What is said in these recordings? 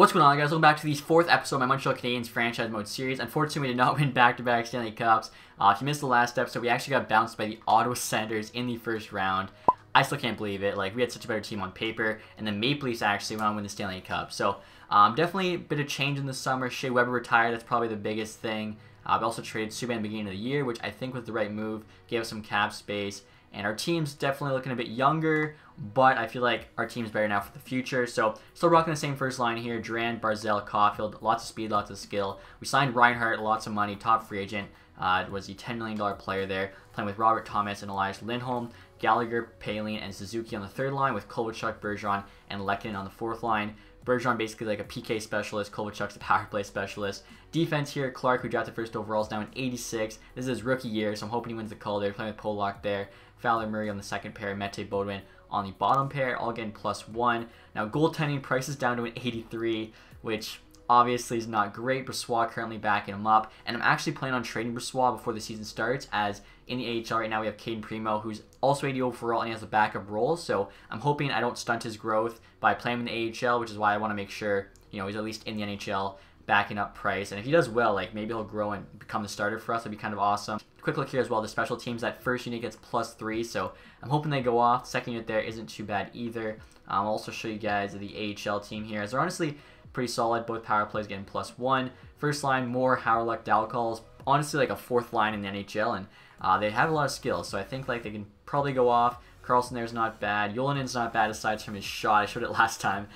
What's going on, guys? Welcome back to the 4th episode of my Montreal Canadiens franchise mode series. Unfortunately, we did not win back-to-back Stanley Cups. If you missed the last episode, we actually got bounced by the Ottawa Senators in the first round. I still can't believe it. Like, we had such a better team on paper, and the Maple Leafs actually went on to win the Stanley Cup. So, definitely a bit of change in the summer. Shea Weber retired. That's probably the biggest thing. We also traded Subban at the beginning of the year, which I think was the right move. Gave us some cap space. And our team's definitely looking a bit younger, but I feel like our team's better now for the future. So, still rocking the same first line here. Duran, Barzal, Caulfield. Lots of speed, lots of skill. We signed Reinhart, lots of money, top free agent. Was the $10 million player there. Playing with Robert Thomas and Elias Lindholm. Gallagher, Palin, and Suzuki on the third line, with Kovalchuk, Bergeron, and Lehkonen on the fourth line. Bergeron basically like a PK specialist. Kovalchuk's a power play specialist. Defense here, Clark, who drafted first overall, is now in 86. This is his rookie year, so I'm hoping he wins the Calder. Playing with Pollock there. Fowler, Murray on the second pair. Mete, Beaudoin on the bottom pair, all getting +1. Now, goaltending, Price is down to an 83, which obviously is not great. Brossoit currently backing him up, and I'm actually planning on trading Brossoit before the season starts, as in the AHL right now we have Kaden Primo, who's also 80 overall and he has a backup role, so I'm hoping I don't stunt his growth by playing him in the AHL, which is why I want to make sure, you know, he's at least in the NHL backing up Price. And if he does well, like, maybe he'll grow and become the starter for us. That'd be kind of awesome. Quick look here as well, the special teams. That first unit gets +3, so I'm hoping they go off. Second unit there isn't too bad either. I'll also show you guys the AHL team here, as they're honestly pretty solid. Both power plays getting +1. First line, Moore, Howrluck, Dalcalls. Honestly, like a fourth line in the NHL, and they have a lot of skills, so I think like they can probably go off. Carlson there's not bad. Yolinen's not bad aside from his shot. I showed it last time.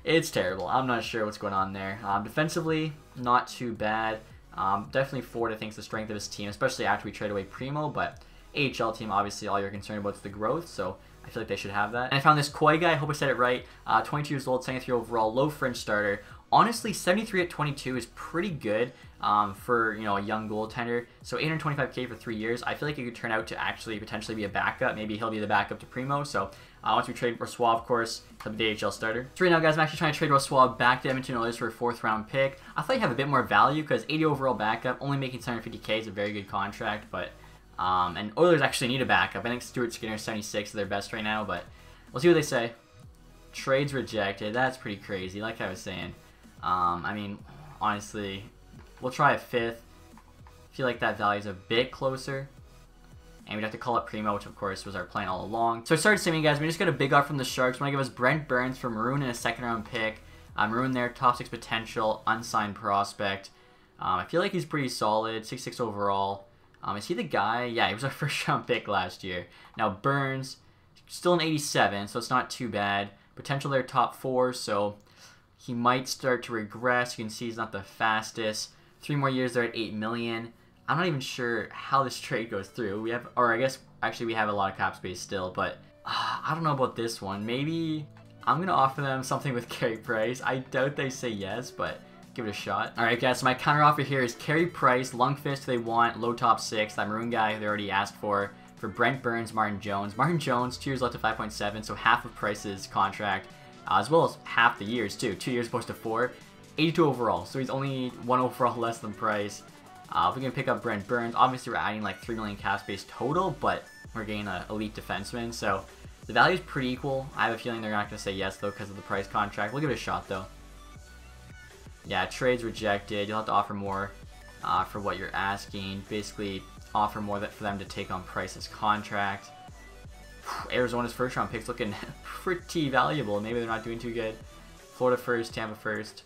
It's terrible. I'm not sure what's going on there. Defensively, not too bad. Definitely Ford, I think, is the strength of his team, especially after we trade away Primo. But AHL team, obviously, all you're concerned about is the growth, so I feel like they should have that. And I found this Koi guy. I hope I said it right. 22 years old, 73 overall, low fringe starter. Honestly, 73 at 22 is pretty good for, you know, a young goaltender. So 825K for 3 years. I feel like it could turn out to actually potentially be a backup. Maybe he'll be the backup to Primo. So once we trade Brossoit, of course, he'll be the AHL starter. So right now, guys, I'm actually trying to trade Brossoit back to Edmonton Oilers for a 4th round pick. I thought he'd have a bit more value because 80 overall backup, only making 750K is a very good contract. But and Oilers actually need a backup. I think Stuart Skinner 76 is their best right now, but we'll see what they say. Trades rejected. That's pretty crazy. Like I was saying. I mean, honestly, we'll try a 5th. I feel like that value is a bit closer. And we'd have to call up Primo, which of course was our plan all along. So I started saying, guys, we just got a big offer from the Sharks. Want to give us Brent Burns for Maroon and a 2nd round pick. Maroon there, top 6 potential, unsigned prospect. I feel like he's pretty solid, 6'6 overall. Is he the guy? Yeah, he was our 1st round pick last year. Now Burns, still an 87, so it's not too bad. Potential there, top 4, so he might start to regress. You can see he's not the fastest. 3 more years there at $8 million. I'm not even sure how this trade goes through. We have, or I guess, actually we have a lot of cap space still, but I don't know about this one. Maybe I'm going to offer them something with Carey Price. I doubt they say yes, but give it a shot. Alright, guys, so my counter offer here is Carey Price, Lundqvist they want, low top 6, that Maroon guy they already asked for Brent Burns, Martin Jones. Martin Jones, 2 years left to 5.7, so half of Price's contract. As well as half the years too. 2 years opposed to 4. 82 overall, so he's only 1 overall less than Price. If we can pick up Brent Burns, obviously we're adding like 3 million cap space total, but we're getting an elite defenseman, so the value is pretty equal. I have a feeling they're not going to say yes though because of the Price contract. We'll give it a shot though. Yeah, trade's rejected. You'll have to offer more for what you're asking. Basically, offer more for them to take on Price's contract. Arizona's 1st round picks looking pretty valuable. Maybe they're not doing too good. Florida 1st, Tampa 1st.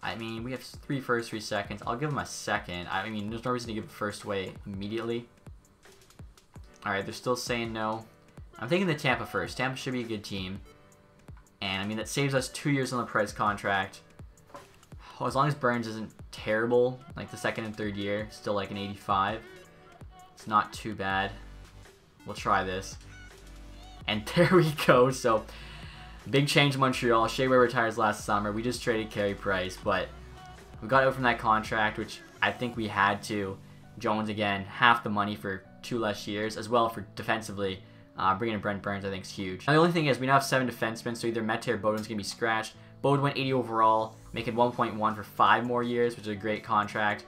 I mean, we have 3 firsts, 3 seconds. I'll give them a 2nd. I mean, there's no reason to give the 1st away immediately. Alright, they're still saying no. I'm thinking the Tampa 1st. Tampa should be a good team. And, I mean, that saves us 2 years on the Price contract. Oh, as long as Burns isn't terrible, like the 2nd and 3rd year, still like an 85. It's not too bad. We'll try this. And there we go. So, big change in Montreal. Shea Weber retires last summer. We just traded Carey Price, but we got out from that contract, which I think we had to. Jones, again, half the money for 2 less years, as well for defensively. Bringing in Brent Burns, I think, is huge. Now, the only thing is, we now have 7 defensemen, so either Mete or Beaudoin's going to be scratched. Beaudoin went 80 overall, making 1.1 for 5 more years, which is a great contract.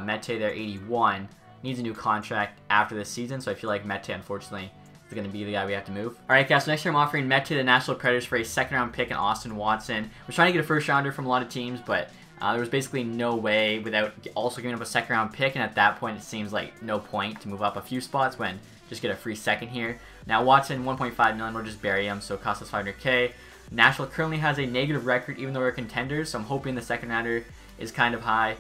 Mete there, 81. Needs a new contract after this season, so I feel like Mete, unfortunately, is going to be the guy we have to move. All right, guys, so next year I'm offering Mete to the Nashville Predators for a second-round pick and Austin Watson. We're trying to get a first-rounder from a lot of teams, but there was basically no way without also giving up a second-round pick, and at that point it seems like no point to move up a few spots when just get a free second here. Now Watson, 1.5 million, we'll just bury him, so it costs us 500K. Nashville currently has a negative record even though we're contenders, so I'm hoping the second-rounder is kind of high.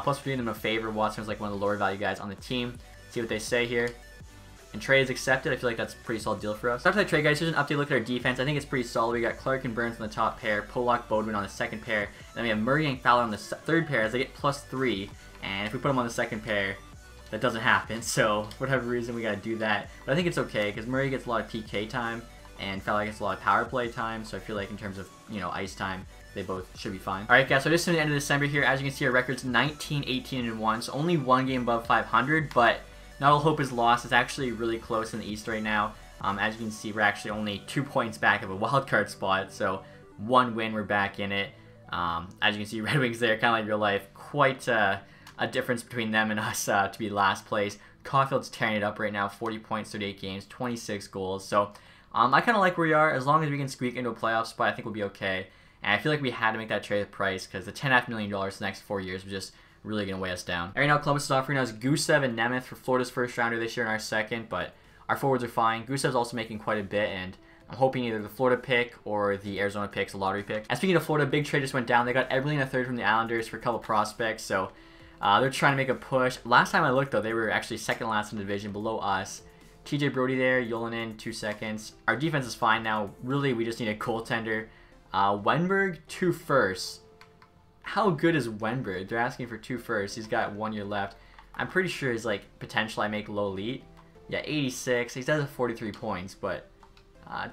Plus we're doing them a favor. Watson is like one of the lower value guys on the team. See what they say here. And trade is accepted. I feel like that's a pretty solid deal for us. After that trade, guys, here's an update look at our defense. I think it's pretty solid. We got Clark and Burns on the top pair, Polak, Bodwin on the second pair, and then we have Murray and Fowler on the third pair as they get +3. And if we put them on the second pair, that doesn't happen. So for whatever reason, we got to do that. But I think it's okay because Murray gets a lot of PK time and Fowler gets a lot of power play time. So I feel like in terms of, you know, ice time, they both should be fine. All right, guys, so just to the end of December here, as you can see, our record's 19, 18, and 1. So only one game above 500, but not all hope is lost. It's actually really close in the East right now. As you can see, we're actually only 2 points back of a wild card spot. So one win, we're back in it. As you can see, Red Wings there, kind of like real life. Quite a difference between them and us to be last place. Caulfield's tearing it up right now. 40 points, 38 games, 26 goals. So I kind of like where we are. As long as we can squeak into a playoff spot, I think we'll be okay. And I feel like we had to make that trade with Price because the $10.5 million the next 4 years was just really going to weigh us down. Right now, Columbus is offering us Gusev and Nemeth for Florida's first rounder this year and our second, but our forwards are fine. Gusev's also making quite a bit, and I'm hoping either the Florida pick or the Arizona pick's a lottery pick. And speaking of Florida, big trade just went down. They got Eberle and a third from the Islanders for a couple prospects, so they're trying to make a push. Last time I looked, though, they were actually second last in the division, below us. TJ Brody there, Yolanin, 2 seconds. Our defense is fine now. Really, we just need a goaltender. Wenberg, 2 firsts. How good is Wenberg? They're asking for 2 firsts. He's got 1 year left. I'm pretty sure his like potential I make low elite. Yeah, 86. He does have 43 points, but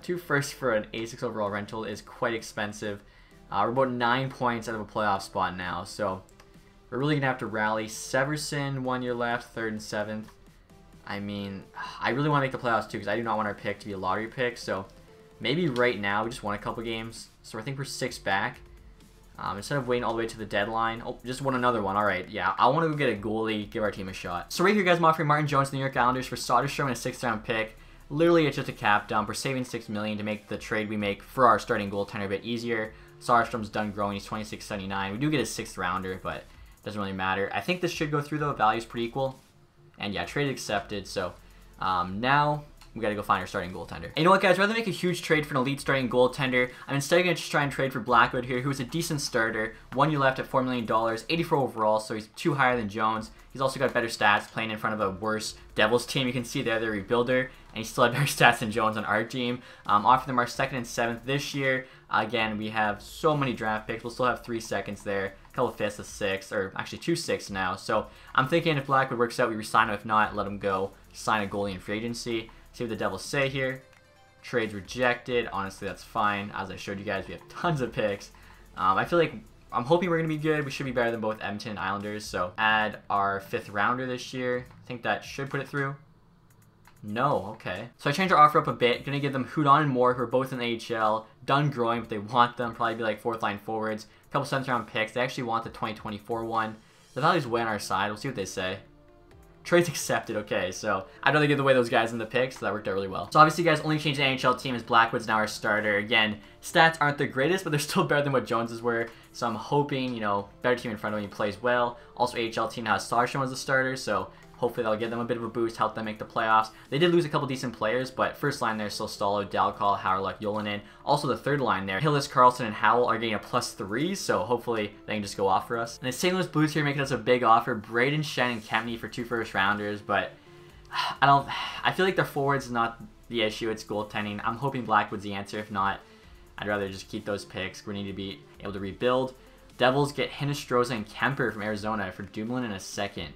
2 firsts for an 86 overall rental is quite expensive. We're about 9 points out of a playoff spot now, so we're really gonna have to rally. Severson, 1 year left, 3rd and 7th. I mean, I really want to make the playoffs too because I do not want our pick to be a lottery pick. So maybe right now we just won a couple games. So I think we're 6 back. Instead of waiting all the way to the deadline. Oh, just won another one. All right, yeah. I want to go get a goalie, give our team a shot. So right here, guys, I'm offering Martin Jones to the New York Islanders for Soderstrom and a 6th round pick. Literally, it's just a cap dump. We're saving $6 million to make the trade we make for our starting goaltender a bit easier. Soderstrom's done growing. He's 26.79. We do get a 6th rounder, but it doesn't really matter. I think this should go through, though. Value's pretty equal. And yeah, trade accepted. So now we got to go find our starting goaltender. And you know what, guys? Rather than make a huge trade for an elite starting goaltender, I'm instead going to just try and trade for Blackwood here, who is a decent starter. 1 year left at $4 million, 84 overall, so he's 2 higher than Jones. He's also got better stats playing in front of a worse Devils team. You can see there, they're a rebuilder, and he still had better stats than Jones on our team. Offer them our 2nd and 7th this year. Again, we have so many draft picks. We'll still have 3 seconds there, a couple of 5ths, a 6th, or actually 2 6ths now. So I'm thinking if Blackwood works out, we resign him. If not, let him go. Sign a goalie in free agency. See what the Devils say here. Trades rejected. Honestly, that's fine. As I showed you guys, we have tons of picks. I feel like I'm hoping we're going to be good. We should be better than both Edmonton and Islanders. So add our 5th rounder this year. I think that should put it through. No, okay. So I changed our offer up a bit. Going to give them Hudon and Moore, who are both in the AHL. Done growing, but they want them. Probably be like 4th line forwards. A couple 7th round picks. They actually want the 2024 one. The value's way on our side. We'll see what they say. Trades accepted. Okay, so I'd rather give away those guys in the picks, so that worked out really well. So obviously, guys, only changed the NHL team as Blackwood's now our starter. Again, stats aren't the greatest, but they're still better than what Jones's were. So I'm hoping, you know, better team in front of him, he plays well. Also, AHL team now has Soderstrom as a starter, so hopefully that'll give them a bit of a boost, help them make the playoffs. They did lose a couple decent players, but first line there, still Stalo, Dalcall, Howrluck, Yolanin. Also the 3rd line there, Hillis, Carlson, and Howell are getting a +3, so hopefully they can just go off for us. And the St. Louis Blues here making us a big offer. Braden, Shen, and Kempney for 2 first rounders, but I feel like their forwards is not the issue, it's goaltending. I'm hoping Blackwood's the answer. If not, I'd rather just keep those picks. We need to be able to rebuild. Devils get Hinostroza and Kemper from Arizona for Dumoulin in a 2nd.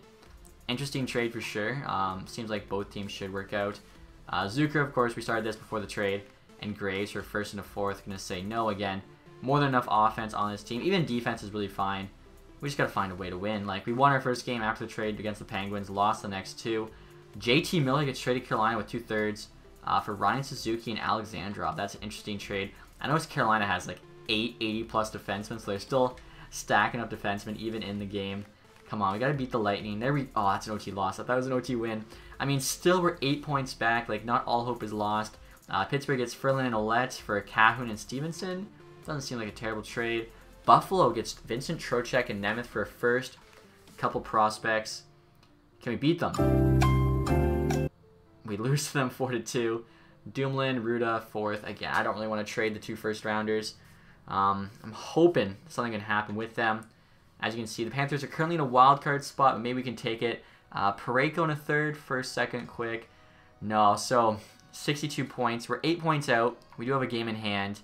Interesting trade for sure. Seems like both teams should work out. Zucker, of course, we started this before the trade. And Graves for 1st and a 4th. Going to say no again. More than enough offense on this team. Even defense is really fine. We just got to find a way to win. Like, we won our first game after the trade against the Penguins. Lost the next 2. JT Miller gets traded to Carolina with 2/3 for Ryan Suzuki and Alexandrov. That's an interesting trade. I know Carolina has like 8 80-plus defensemen, so they're still stacking up defensemen even in the game. Come on, we gotta beat the Lightning. There we... Oh, that's an OT loss. I thought it was an OT win. I mean, still we're 8 points back. Like, not all hope is lost. Pittsburgh gets Ferland and Ouellette for Calhoun and Stevenson. Doesn't seem like a terrible trade. Buffalo gets Vincent Trocheck and Nemeth for a first. Couple prospects. Can we beat them? We lose to them 4-2. Dumoulin, Ruda, fourth. Again, I don't really want to trade the 2 first-rounders. I'm hoping something can happen with them. As you can see, the Panthers are currently in a wild card spot, but maybe we can take it. Parayko in a third, first, second, quick. No, so 62 points. We're 8 points out. We do have a game in hand.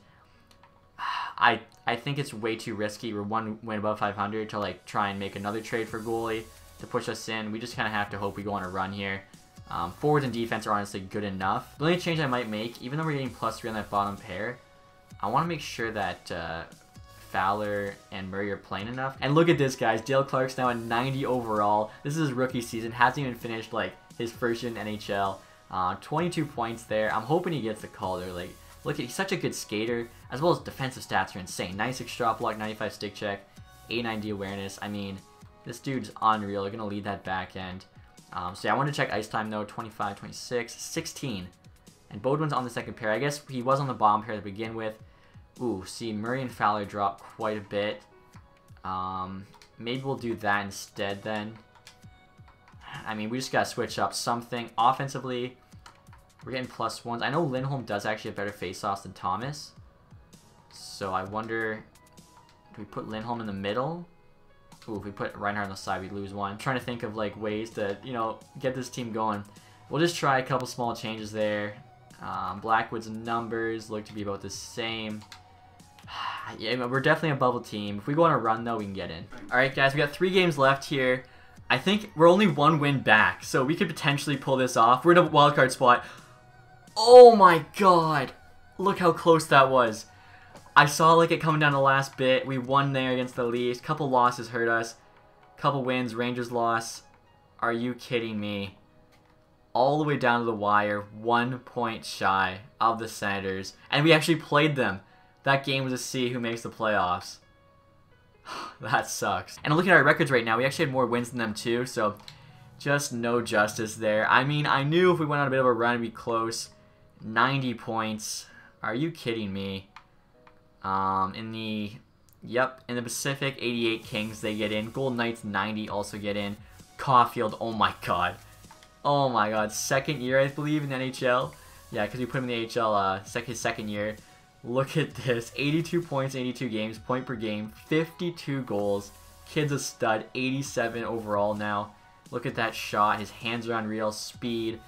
I think it's way too risky. We're 1 win above 500 to like try and make another trade for goalie to push us in. We just kind of have to hope we go on a run here. Forwards and defense are honestly good enough. The only change I might make, even though we're getting +3 on that bottom pair, I want to make sure that Fowler and Murray are playing enough. And look at this, guys. Dale Clark's now at 90 overall. This is his rookie season. Hasn't even finished like his first year in NHL. 22 points there. I'm hoping he gets the Calder. Like, look, he's such a good skater, as well as defensive stats are insane. 96 drop block, 95 stick check, 890 awareness. I mean, this dude's unreal. They're gonna lead that back end. So yeah, I want to check ice time though. 25, 26, 16. And Bodwin's on the second pair. I guess he was on the bottom pair to begin with. Ooh, see, Murray and Fowler drop quite a bit. Maybe we'll do that instead then. I mean, we just gotta switch up something. Offensively, we're getting +1s. I know Lindholm does actually have better face-offs than Thomas. So I wonder, do we put Lindholm in the middle? Ooh, if we put Reinhardt on the side, we lose one. I'm trying to think of like ways to, you know, get this team going. We'll just try a couple small changes there. Blackwood's numbers look to be about the same. Yeah, we're definitely a bubble team. If we go on a run, though, we can get in. All right, guys, we got 3 games left here. I think we're only 1 win back, so we could potentially pull this off. We're in a wildcard spot. Oh, my God. Look how close that was. I saw like it coming down the last bit. We won there against the Leafs. Couple losses hurt us. Couple wins. Rangers loss. Are you kidding me? All the way down to the wire. 1 point shy of the Senators. And we actually played them. That game was to see who makes the playoffs. That sucks. And looking at our records right now, we actually had more wins than them too, so just no justice there. I mean, I knew if we went on a bit of a run, we'd be close. 90 points. Are you kidding me? In the Pacific, 88 Kings, they get in. Golden Knights, 90, also get in. Caulfield, oh my God. Oh my God, second year, I believe, in the NHL. Yeah, because we put him in the AHL his second year. Look at this. 82 points, 82 games, point per game, 52 goals. Kid's a stud, 87 overall now. Look at that shot. His hands are unreal. Speed.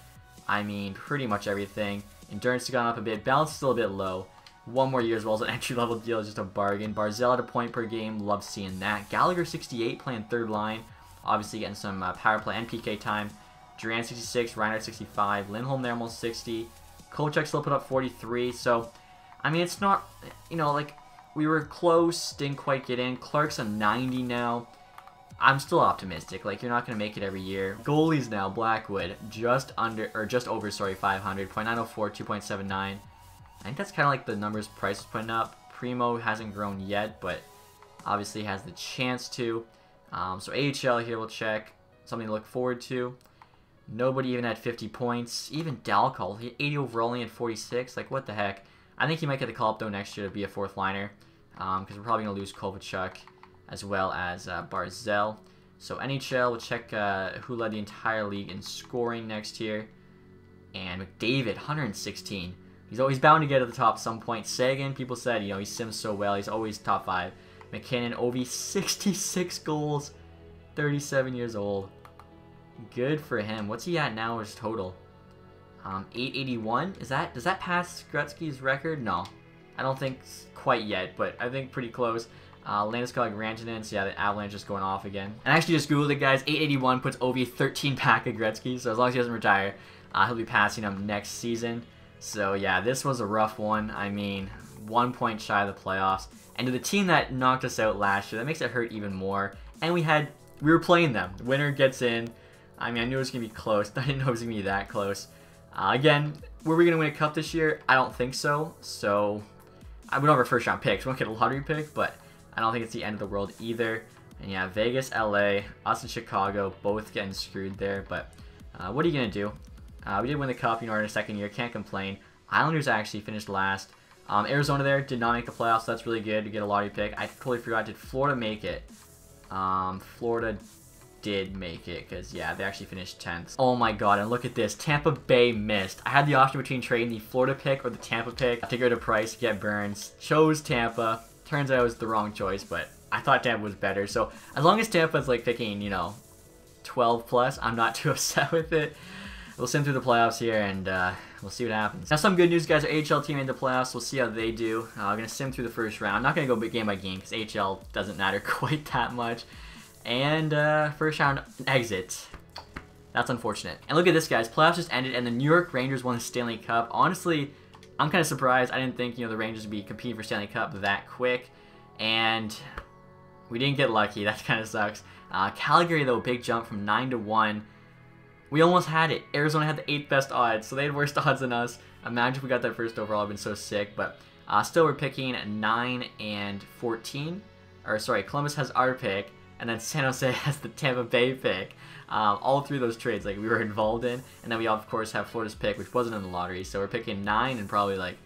I mean, pretty much everything. Endurance has gone up a bit. Balance is still a bit low. 1 more year as well as an entry-level deal is just a bargain. Barzell at a point per game. Love seeing that. Gallagher, 68, playing third line. Obviously getting some power play and PK time. Duran, 66. Reinhardt, 65. Lindholm there, almost 60. Kovalchuk still put up 43. So, I mean, it's not, you know, like, we were close, didn't quite get in. Clark's a 90 now. I'm still optimistic. Like, you're not going to make it every year. Goalies now, Blackwood, just over, 500. 0.904, 2.79. I think that's kind of like the numbers Price is putting up. Primo hasn't grown yet, but obviously has the chance to. So AHL here, we'll check. Something to look forward to. Nobody even had 50 points. Even Dalcol, he 80 overall, only had 46. Like, what the heck? I think he might get the call up though next year to be a 4th liner, because we're probably going to lose Kovalchuk as well as Barzell. So NHL, we'll check who led the entire league in scoring next year. And McDavid, 116. He's always bound to get at the top at some point. Sagan, people said, you know, he sims so well. He's always top 5. McKinnon, Ovi, 66 goals, 37 years old. Good for him. What's he at now as total? 881. Does that pass Gretzky's record? No, I don't think quite yet, but I think pretty close. Landeskog, Rantanen, so yeah, the Avalanche is going off again. And I actually just googled it, guys. 881 puts Ovi 13 back of Gretzky, so as long as he doesn't retire, he'll be passing him next season. So yeah, this was a rough one. I mean, 1 point shy of the playoffs, and to the team that knocked us out last year, that makes it hurt even more. And we were playing them. The winner gets in. I mean, I knew it was gonna be close. I didn't know it was gonna be that close. Again, were we going to win a cup this year? I don't think so. So, we don't have our first round picks. We won't get a lottery pick, but I don't think it's the end of the world either. And yeah, Vegas, LA, us and Chicago, both getting screwed there. But what are you going to do? We did win the cup, in our second year. Can't complain. Islanders actually finished last. Arizona there did not make the playoffs. So that's really good to get a lottery pick. I totally forgot. Did Florida make it? Florida did make it because, yeah, they actually finished 10th. Oh my god, and look at this. Tampa Bay missed. I had the option between trading the Florida pick or the Tampa pick to go to Price to get Burns. Chose Tampa. Turns out it was the wrong choice, but I thought Tampa was better. So as long as Tampa's like picking, 12 plus, I'm not too upset with it. We'll sim through the playoffs here, and we'll see what happens. Now, some good news, guys. Our AHL team made the playoffs. We'll see how they do. I'm going to sim through the first round. I'm not going to go game by game because AHL doesn't matter quite that much. And first round exit. That's unfortunate. And look at this, guys. Playoffs just ended, and the New York Rangers won the Stanley Cup. Honestly, I'm kind of surprised. I didn't think, the Rangers would be competing for Stanley Cup that quick. And we didn't get lucky. That kind of sucks. Calgary, though, big jump from 9-1. We almost had it. Arizona had the 8th best odds, so they had worse odds than us. Imagine if we got that first overall. I've been so sick. But still, we're picking 9 and 14. Or, sorry, Columbus has our pick. And then San Jose has the Tampa Bay pick. All through those trades, like, we were involved in. And then we, of course, have Florida's pick, which wasn't in the lottery. So we're picking 9 and probably, like,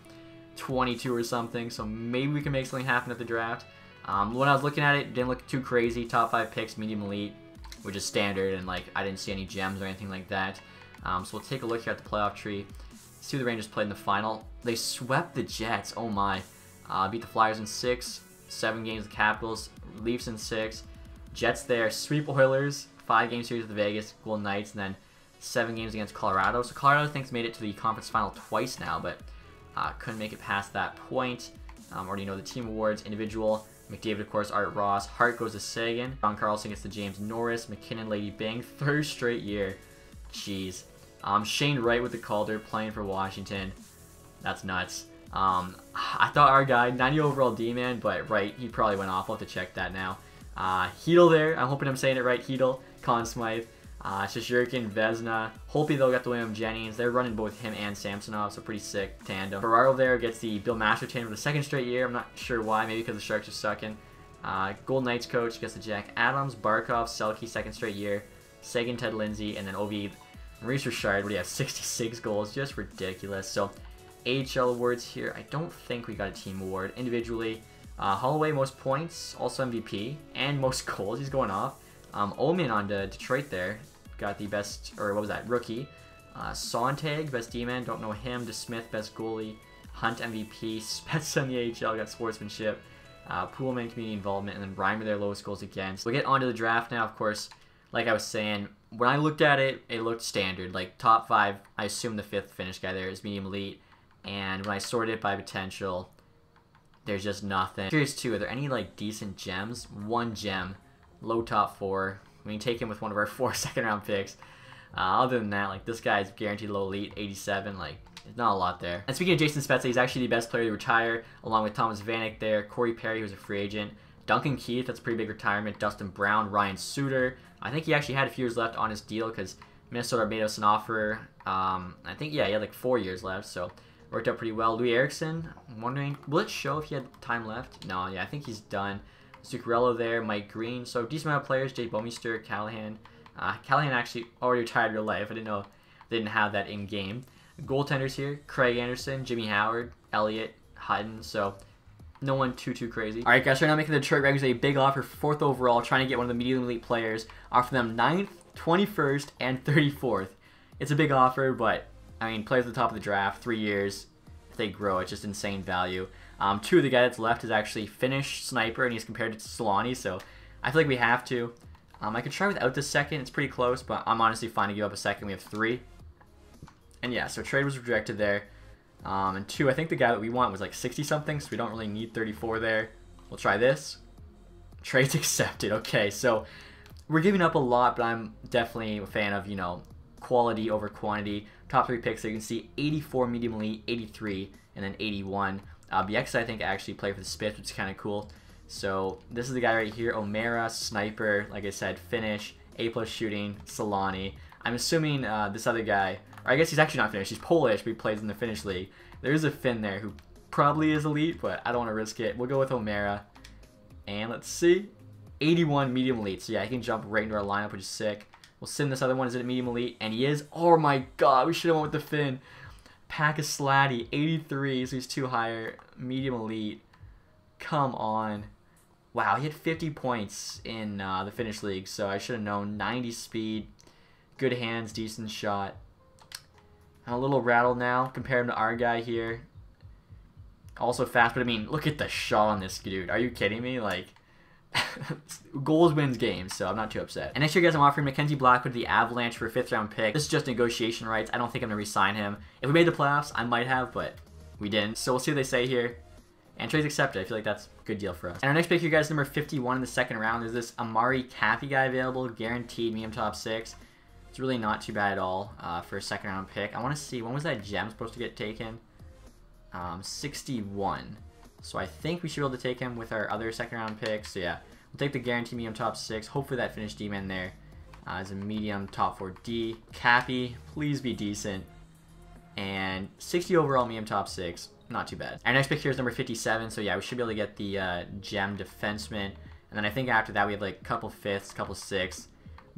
22 or something. So maybe we can make something happen at the draft. When I was looking at it didn't look too crazy. Top 5 picks, medium elite, which is standard. And, like, I didn't see any gems or anything like that. So we'll take a look here at the playoff tree. See who the Rangers played in the final. They swept the Jets. Oh, my. Beat the Flyers in 6. 7 games, the Capitals. Leafs in 6. Jets there, sweep Oilers, 5-game series with the Vegas Golden Knights, and then 7 games against Colorado. So Colorado, I think, made it to the conference final twice now, but couldn't make it past that point. Already know the team awards, individual. McDavid, of course, Art Ross. Hart goes to Sagan. John Carlson gets to James Norris. McKinnon, Lady Bing. 3rd straight year. Jeez. Shane Wright with the Calder playing for Washington. That's nuts. I thought our guy, 90 overall D-man, but Wright, he probably went off. I'll have to check that now. Hedel there. I'm hoping I'm saying it right. Hedel, Conn Smythe, Shishirkin, Vezina. Holtby, though, got the William Jennings. They're running both him and Samsonov, so pretty sick tandem. Ferraro there gets the Bill Masterton for the 2nd straight year. I'm not sure why. Maybe because the Sharks are sucking. Golden Knights coach gets the Jack Adams. Barkov, Selke, 2nd straight year. Sagan, Ted Lindsay, and then Ovi, Maurice Richard. What do you have? 66 goals. Just ridiculous. So, AHL awards here. I don't think we got a team award. Individually, Holloway, most points, also MVP, and most goals. He's going off. Omen on to Detroit there. Got the best, or what was that, rookie. Sontag, best D-man, don't know him. DeSmith, best goalie. Hunt, MVP. Spezza in the AHL, got sportsmanship. Poolman, community involvement, and then Reimer, their lowest goals against. We'll get on to the draft now, of course. Like I was saying, when I looked at it, it looked standard. Like, top 5, I assume the 5th finish guy there is medium elite. And when I sorted it by potential, there's just nothing. Curious too, are there any like decent gems? 1 gem, low top 4. We can take him with one of our 4 second-round picks. Other than that, like, this guy's guaranteed low elite, 87. Like, there's not a lot there. And speaking of Jason Spezza, he's actually the best player to retire, along with Thomas Vanek there, Corey Perry, who's a free agent, Duncan Keith, that's a pretty big retirement, Dustin Brown, Ryan Suter. I think he actually had a few years left on his deal because Minnesota made us an offer. I think, yeah, he had like 4 years left, so worked out pretty well. Louis Eriksson, I'm wondering, will it show if he had time left? No, yeah, I think he's done. Zuccarello there, Mike Green. So, decent amount of players. Jay Bouwmeester, Callahan. Callahan actually already retired in real life. I didn't know they didn't have that in-game. Goaltenders here, Craig Anderson, Jimmy Howard, Elliott, Hutton. So, no one too crazy. Alright, guys, right now making the Detroit Red Wings a big offer, 4th overall, trying to get one of the medium elite players. Offer them 9th, 21st, and 34th. It's a big offer, but I mean, players at the top of the draft, 3 years, if they grow, it's just insane value. 2 of the guy that's left is actually Finnish Sniper, and he's compared to Solani, so I feel like we have to. I could try without the 2nd, it's pretty close, but I'm honestly fine to give up a 2nd. We have 3. And yeah, so trade was rejected there. And 2, I think the guy that we want was like 60-something, so we don't really need 34 there. We'll try this. Trade's accepted. Okay, so we're giving up a lot, but I'm definitely a fan of, quality over quantity. Top 3 picks, so you can see 84 medium elite, 83, and then 81. BX, I think, actually played for the Spits, which is kind of cool. So this is the guy right here, O'Mara, Sniper, like I said, Finnish, A+ shooting, Solani. I'm assuming this other guy, or I guess he's actually not Finnish, he's Polish, but he plays in the Finnish league. There's a Finn there who probably is elite, but I don't want to risk it. We'll go with O'Mara. And let's see. 81 medium elite. So yeah, he can jump right into our lineup, which is sick. We'll send this other one. Is it a medium elite? And he is. Oh my god, we should have went with the Finn. Pack of Slatty, 83, so he's 2 higher. Medium elite. Come on. Wow, he had 50 points in the Finnish league, so I should have known. 90 speed, good hands, decent shot. I'm a little rattled now. Compare him to our guy here. Also fast, but I mean, look at the shot on this dude. Are you kidding me? Like, goals wins games, so I'm not too upset. And next year, guys, I'm offering Mackenzie Blackwood the Avalanche for a 5th round pick. This is just negotiation rights. I don't think I'm going to re-sign him. If we made the playoffs, I might have, but we didn't. So we'll see what they say here. And trades accepted. I feel like that's a good deal for us. And our next pick here, guys, number 51 in the 2nd round. There's this Amari Cappy guy available. Guaranteed medium top 6. It's really not too bad at all for a 2nd round pick. I want to see, when was that gem supposed to get taken? 61. So I think we should be able to take him with our other 2nd round pick. So yeah, we'll take the guaranteed medium top 6. Hopefully that Finnish D-man there is a medium top 4 D. Cappy, please be decent. And 60 overall medium top 6. Not too bad. Our next pick here is number 57. So yeah, we should be able to get the gem defenseman. And then I think after that we have like a couple 5ths, couple 6ths.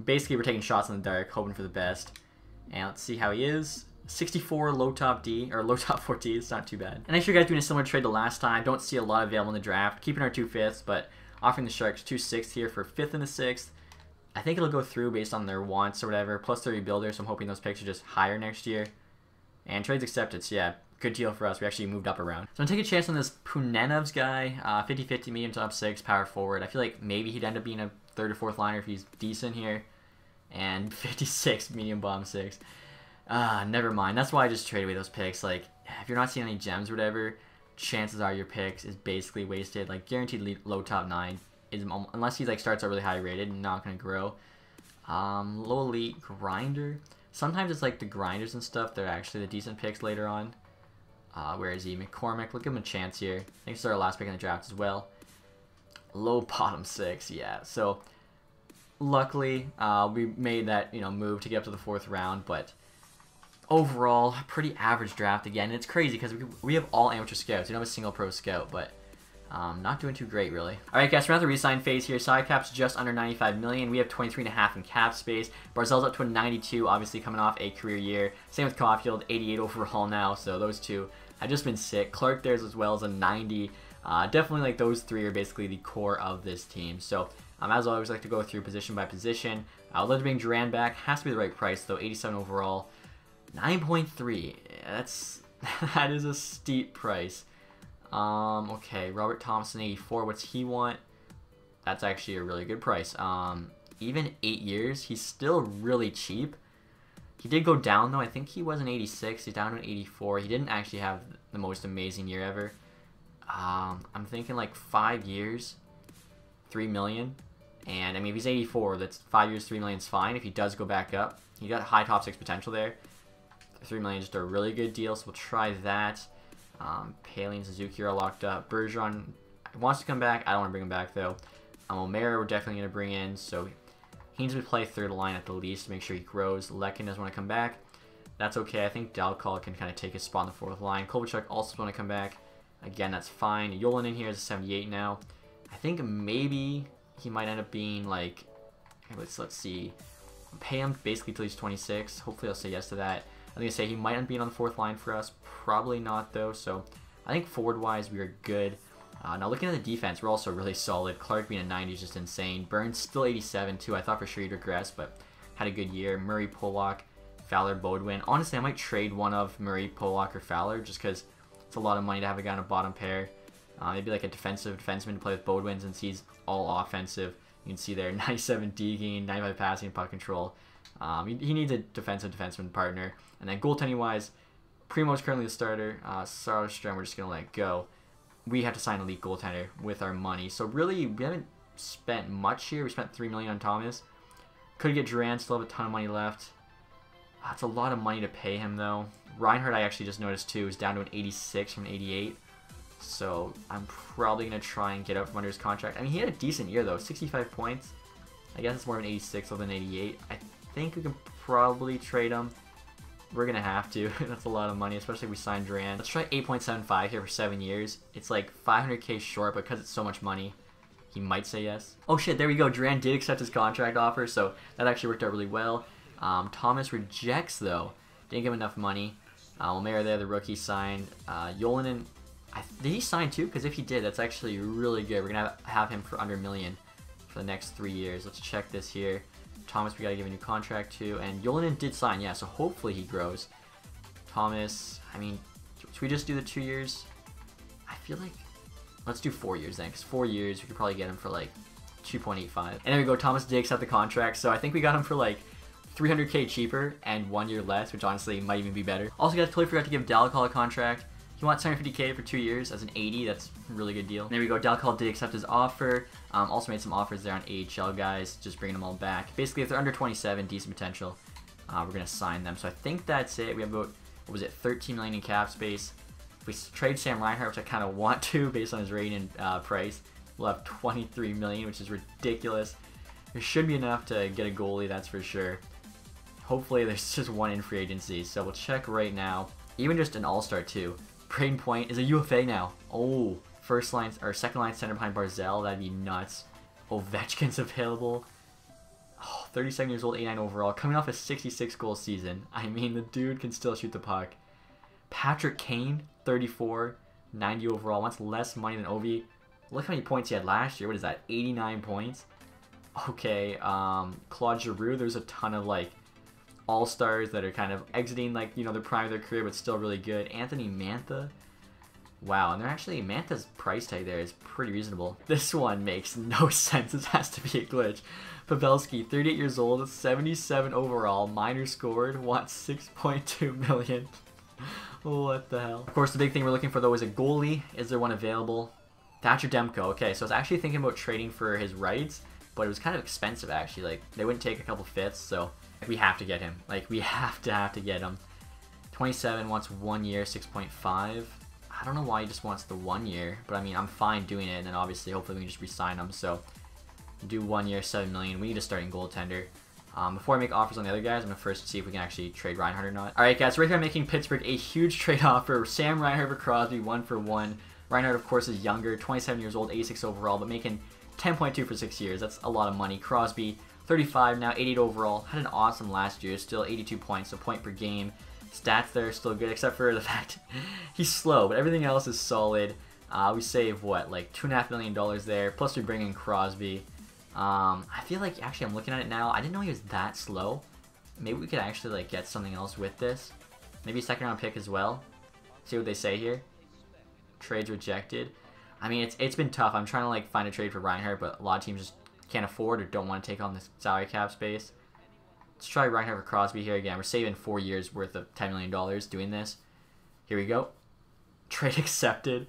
Basically, we're taking shots in the dark, hoping for the best. And let's see how he is. 64 low top D, or low top 4 D. It's not too bad. And next year, guys, doing a similar trade to last time. Don't see a lot available in the draft. Keeping our 2 5ths, but offering the Sharks 2 6ths here for 5th and a 6th. I think it'll go through based on their wants or whatever. Plus the rebuilder, so I'm hoping those picks are just higher next year. And trades accepted, so yeah, good deal for us. We actually moved up around. So I'm taking a chance on this Punenov's guy. 50-50 medium top 6, power forward. I feel like maybe he'd end up being a 3rd or 4th liner if he's decent here. And 56 medium bomb 6. Never mind. That's why I just trade away those picks. Like, if you're not seeing any gems or whatever, chances are your picks is basically wasted. Like, guaranteed low top 9 is, unless he like starts out really high rated, not gonna grow. Low elite grinder. Sometimes it's like the grinders and stuff. They're actually the decent picks later on. Where is he? McCormick. We'll give him a chance here. I think it's our last pick in the draft as well. Low bottom 6. Yeah. So luckily, we made that move to get up to the 4th round, but overall, pretty average draft again. And it's crazy because we have all amateur scouts. We don't have a single pro scout, but not doing too great, really. All right, guys, we're at the re-sign phase here. Side cap's just under 95 million. We have 23.5 in cap space. Barzell's up to a 92, obviously coming off a career year. Same with Caulfield, 88 overall now. So those two have just been sick. Clark there's as well as a 90. Definitely, like, those 3 are basically the core of this team. So as always, I like to go through position by position. I would love to bring Duran back. Has to be the right price though. 87 overall, 9.3. That is a steep price. Okay, Robert Thompson, 84. What's he want? That's actually a really good price. Even 8 years, he's still really cheap. He did go down though. I think he was an 86. He's down to an 84. He didn't actually have the most amazing year ever. I'm thinking like 5 years, 3 million. And I mean, if he's 84, that's 5 years, 3 million is fine. If he does go back up, he got high top 6 potential there. 3 million is just a really good deal, so we'll try that. Paley and Suzuki are locked up. Bergeron wants to come back. I don't want to bring him back though. O'Mara we're definitely going to bring in, so he needs to play 3rd line at the least to make sure he grows. Lekin doesn't want to come back. That's okay. I think Dalcall can kind of take his spot on the 4th line. Kovalchuk also want to come back. Again, that's fine. Yolan in here is a 78 now. I think maybe he might end up being like, let's see, pay him basically till he's 26. Hopefully I'll say yes to that. I'm going to say he might end up being on the 4th line for us. Probably not though. So I think forward-wise we are good. Now looking at the defense, we're also really solid. Clark being a 90 is just insane. Burns still 87 too. I thought for sure he'd regress, but had a good year. Murray, Pollock, Fowler, Bodwin. Honestly, I might trade one of Murray, Pollock, or Fowler just because it's a lot of money to have a guy on a bottom pair. Maybe like a defensive defenseman to play with Bodwin since he's all offensive. You can see there, 97 D gain, 95 passing, puck control. He needs a defensive defenseman partner. And then goaltending-wise, Primo's currently the starter. Sarström we're just going to let go. We have to sign an elite goaltender with our money. So really, we haven't spent much here. We spent $3 million on Thomas. Could get Duran, still have a ton of money left. That's a lot of money to pay him, though. Reinhardt, I actually just noticed, too, is down to an 86 from an 88. So I'm probably going to try and get out from under his contract. I mean, he had a decent year, though. 65 points. I guess it's more of an 86 than an 88. I think we can probably trade him. We're going to have to. That's a lot of money, especially if we sign Duran. Let's try 8.75 here for 7 years. It's like 500k short, but because it's so much money, he might say yes. Oh shit, there we go. Duran did accept his contract offer, so that actually worked out really well. Thomas rejects, though. Didn't give him enough money. Lemaire there, the rookie, signed. Yolinen, did he sign too? Because if he did, that's actually really good. We're going to have him for under $1 million for the next 3 years. Let's check this here. Thomas, we got to give a new contract to. And Yolinen did sign, yeah, so hopefully he grows. Thomas, I mean, should we just do the 2 years? I feel like, let's do 4 years then, because 4 years, we could probably get him for like 2.85. And there we go, Thomas did accept the contract, so I think we got him for like $300K cheaper and 1 year less, which honestly might even be better. Also, guys, totally forgot to give Dalcall a contract. He wants $750K for 2 years as an 80. That's a really good deal. And there we go. Dalcall did accept his offer. Also made some offers there on AHL guys, just bringing them all back. Basically, if they're under 27, decent potential, we're going to sign them. So I think that's it. We have about, what was it, 13 million in cap space. If we trade Sam Reinhart, which I kind of want to based on his rating and price, we'll have 23 million, which is ridiculous. There should be enough to get a goalie, that's for sure. Hopefully there's just one in free agency, so we'll check right now. Even just an all-star too. Braden Point is a UFA now. Oh, first line or second line center behind Barzell, that'd be nuts. Ovechkin's available. Oh, 37 years old, 89 overall, coming off a 66 goal season. I mean, the dude can still shoot the puck. Patrick Kane, 34, 90 overall, wants less money than Ovi. Look how many points he had last year. What is that? 89 points. Okay, Claude Giroux, there's a ton of like all-stars that are kind of exiting like, you know, the prime of their career but still really good. Anthony Mantha. Wow, and they're actually, Mantha's price tag there is pretty reasonable. This one makes no sense. This has to be a glitch. Pavelski, 38 years old, 77 overall, minor scored, wants 6.2 million. What the hell? Of course, the big thing we're looking for though is a goalie. Is there one available? Thatcher Demko. Okay, so I was actually thinking about trading for his rights, but it was kind of expensive actually. Like, they wouldn't take a couple fifths, so we have to get him. Like, we have to get him. 27, wants 1 year, 6.5. I don't know why he just wants the 1 year, but I mean, I'm fine doing it, and then obviously, hopefully we can just re-sign him. So, do 1 year, 7 million. We need a starting goaltender. Before I make offers on the other guys, I'm going to first see if we can actually trade Reinhart or not. Alright guys, so right here I'm making Pittsburgh a huge trade offer. Sam Reinhart for Crosby, 1-for-1. Reinhart, of course, is younger, 27 years old, 86 overall, but making 10.2 for 6 years. That's a lot of money. Crosby, 35 now, 88 overall. Had an awesome last year, still 82 points, so point per game. Stats there are still good, except for the fact he's slow, but everything else is solid. We save, what, like $2.5 million there, plus we bring in Crosby. I feel like, actually, I'm looking at it now, I didn't know he was that slow. Maybe we could actually, like, get something else with this. Maybe a second round pick as well. See what they say here. Trades rejected. I mean, it's been tough. I'm trying to, like, find a trade for Reinhardt, but a lot of teams just can't afford or don't want to take on this salary cap space. Let's try Reinhardt for Crosby here again. We're saving 4 years worth of $10 million doing this. Here we go. Trade accepted.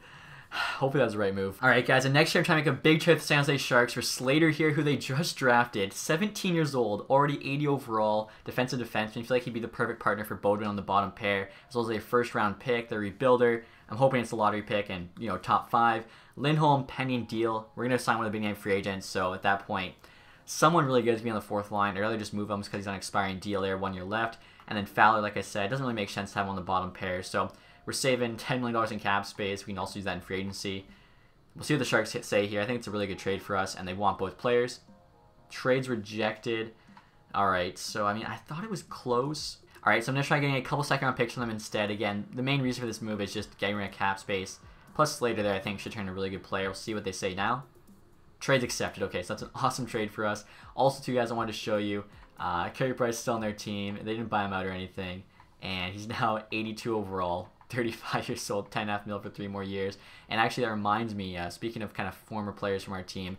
Hopefully that was the right move. Alright guys, and next year I'm trying to make a big trade with the San Jose Sharks for Slater here, who they just drafted. 17 years old, already 80 overall, defensive defenseman. I feel like he'd be the perfect partner for Bodwin on the bottom pair, as well as a first round pick, the rebuilder. I'm hoping it's a lottery pick and, you know, top 5. Lindholm, pending deal. We're going to sign one of the big name free agents, so at that point, someone really good to be on the 4th line. I'd rather just move him because he's on an expiring deal there, 1 year left. And then Fowler, like I said, doesn't really make sense to have him on the bottom pair, so we're saving $10 million in cap space. We can also use that in free agency. We'll see what the Sharks say here. I think it's a really good trade for us, and they want both players. Trades rejected. Alright, so, I mean, I thought it was close. Alright, so I'm going to try getting a couple second-round picks from them instead. Again, the main reason for this move is just getting rid of cap space. Plus, Slater there, I think, should turn a really good player. We'll see what they say now. Trades accepted. Okay, so that's an awesome trade for us. Also, two guys I wanted to show you. Carey Price is still on their team. They didn't buy him out or anything. And he's now 82 overall. 35 years old, 10.5 mil for 3 more years. And actually, that reminds me, speaking of kind of former players from our team,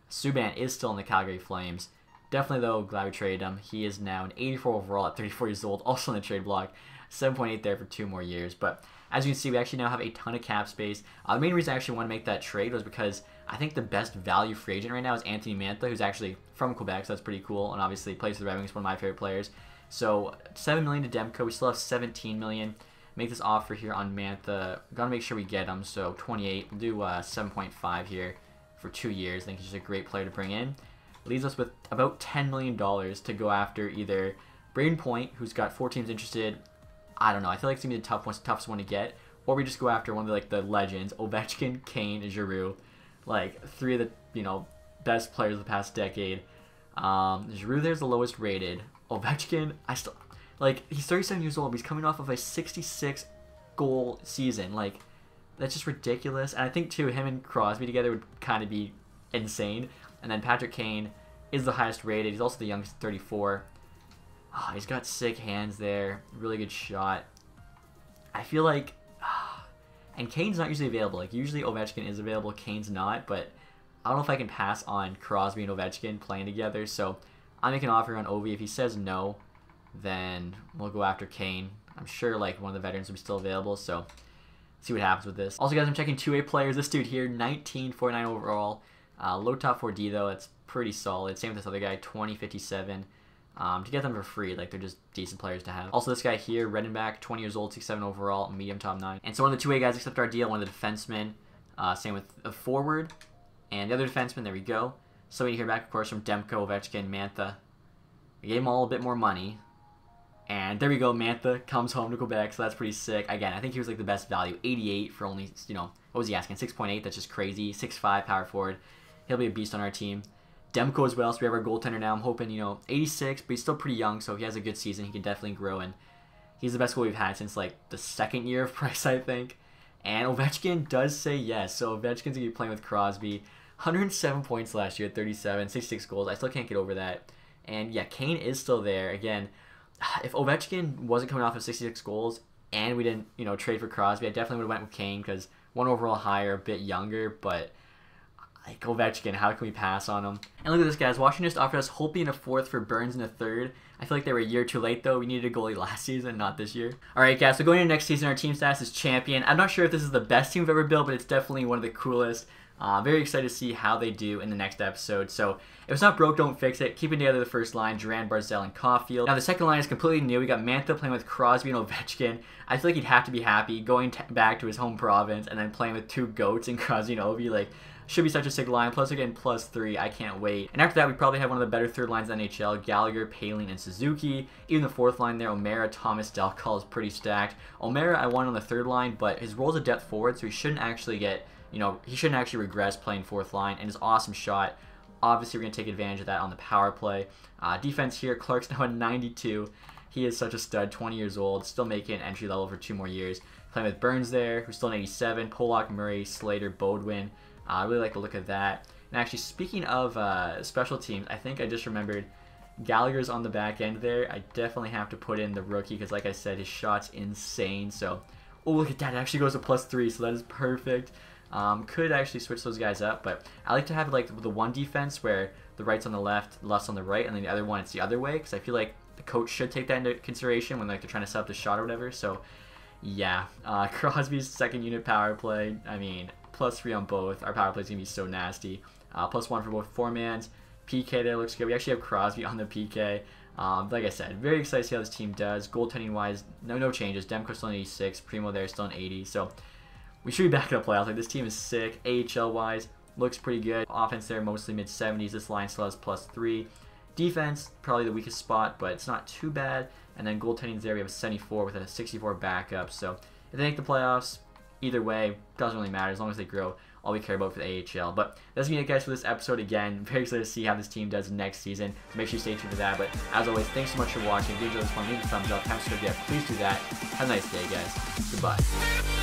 Subban is still in the Calgary Flames. Definitely, though, glad we traded him. He is now an 84 overall at 34 years old, also in the trade block. 7.8 there for 2 more years. But as you can see, we actually now have a ton of cap space. The main reason I actually want to make that trade was because I think the best value free agent right now is Anthony Mantha, who's actually from Quebec, so that's pretty cool. And obviously plays for the Red Wings, one of my favorite players. So $7 million to Demko. We still have $17 million. Make this offer here on Mantha. Gotta make sure we get him. So 28. We'll do 7.5 here for 2 years. I think he's just a great player to bring in. Leaves us with about $10 million to go after either Braden Point, who's got 4 teams interested. I don't know. I feel like it's gonna be the toughest one to get, or we just go after one of the legends: Ovechkin, Kane, and Giroux. Like 3 of the best players of the past decade. Giroux there's the lowest rated. Ovechkin, he's 37 years old, but he's coming off of a 66 goal season. Like, that's just ridiculous. And I think too, him and Crosby together would kind of be insane. And then Patrick Kane is the highest rated. He's also the youngest, 34. Oh, he's got sick hands there. Really good shot. I feel like, and Kane's not usually available. Like, usually Ovechkin is available, Kane's not. But I don't know if I can pass on Crosby and Ovechkin playing together. So I make an offer on Ovi. If he says no, then we'll go after Kane. I'm sure like one of the veterans will be still available. So see what happens with this. Also, guys, I'm checking two-way players. This dude here, 1949 overall. Low top 4D though. That's pretty solid. Same with this other guy, 2057. To get them for free, like they're just decent players to have. Also, this guy here, Redenbach, 20 years old, 6'7" overall, medium top 9. And so one of the two-way guys accepted our deal, one of the defensemen. Same with a forward. And the other defenseman, there we go. So we hear back, of course, from Demko, Ovechkin, Mantha. We gave them all a bit more money. And there we go, Mantha comes home to Quebec, so that's pretty sick. Again, I think he was like the best value, 88 for only, what was he asking, 6.8, that's just crazy. 6'5", power forward. He'll be a beast on our team. Demko as well, so we have our goaltender now. I'm hoping, 86, but he's still pretty young, so if he has a good season, he can definitely grow. And he's the best goal we've had since like the second year of Price, I think. And Ovechkin does say yes, so Ovechkin's going to be playing with Crosby. 107 points last year at 37, 66 goals. I still can't get over that. And yeah, Kane is still there. Again, if Ovechkin wasn't coming off of 66 goals and we didn't, trade for Crosby, I definitely would have went with Kane because one overall higher, a bit younger, but like Ovechkin, how can we pass on him? And look at this, guys. Washington just offered us Holtby in a 4th for Burns in a 3rd. I feel like they were a year too late, though. We needed a goalie last season, not this year. All right, guys, so going into next season, our team status is champion. I'm not sure if this is the best team we've ever built, but it's definitely one of the coolest. Very excited to see how they do in the next episode. So if it's not broke, don't fix it. Keeping together the first line, Duran, Barzell, and Caulfield. Now the second line is completely new. We got Mantha playing with Crosby and Ovechkin. I feel like he'd have to be happy going back to his home province and then playing with two goats and Crosby and Ovi. Like, should be such a sick line. Plus, again, +3. I can't wait. And after that, we probably have one of the better third lines in the NHL. Gallagher, Paling, and Suzuki. Even the fourth line there, O'Mara, Thomas, Delcall is pretty stacked. O'Mara, I want on the third line, but his role's a depth forward, so he shouldn't actually get, he shouldn't actually regress playing fourth line. And his awesome shot. Obviously, we're going to take advantage of that on the power play. Defense here, Clark's now at 92. He is such a stud, 20 years old, still making entry level for 2 more years. Playing with Burns there, who's still an 87. Pollock, Murray, Slater, Bodwin. I really like the look of that. And actually, speaking of special teams, I think I just remembered Gallagher's on the back end there. I definitely have to put in the rookie because, like I said, his shot's insane. So, oh, look at that. It actually goes to +3, so that is perfect. Could actually switch those guys up, but I like to have like the one defense where the right's on the left, left's on the right, and then the other one it's the other way because I feel like the coach should take that into consideration when like they're trying to set up the shot or whatever. So, yeah, Crosby's second unit power play. I mean, +3 on both. Our power play's gonna be so nasty. +1 for both foremans. PK there looks good. We actually have Crosby on the PK. Like I said, very excited to see how this team does. Goaltending wise, no changes. Demko's still an 86. Primo there still an 80. So we should be back in the playoffs. Like, this team is sick. AHL wise, looks pretty good. Offense there mostly mid 70s. This line still has +3. Defense probably the weakest spot, but it's not too bad. And then goaltending's there. We have a 74 with a 64 backup. So if they make the playoffs, either way, doesn't really matter as long as they grow. All we care about for the AHL. But that's gonna be it, guys, for this episode. Again, very excited to see how this team does next season. So make sure you stay tuned for that. But as always, thanks so much for watching. If you enjoyed this one, leave a thumbs up. Please do that. Have a nice day, guys. Goodbye.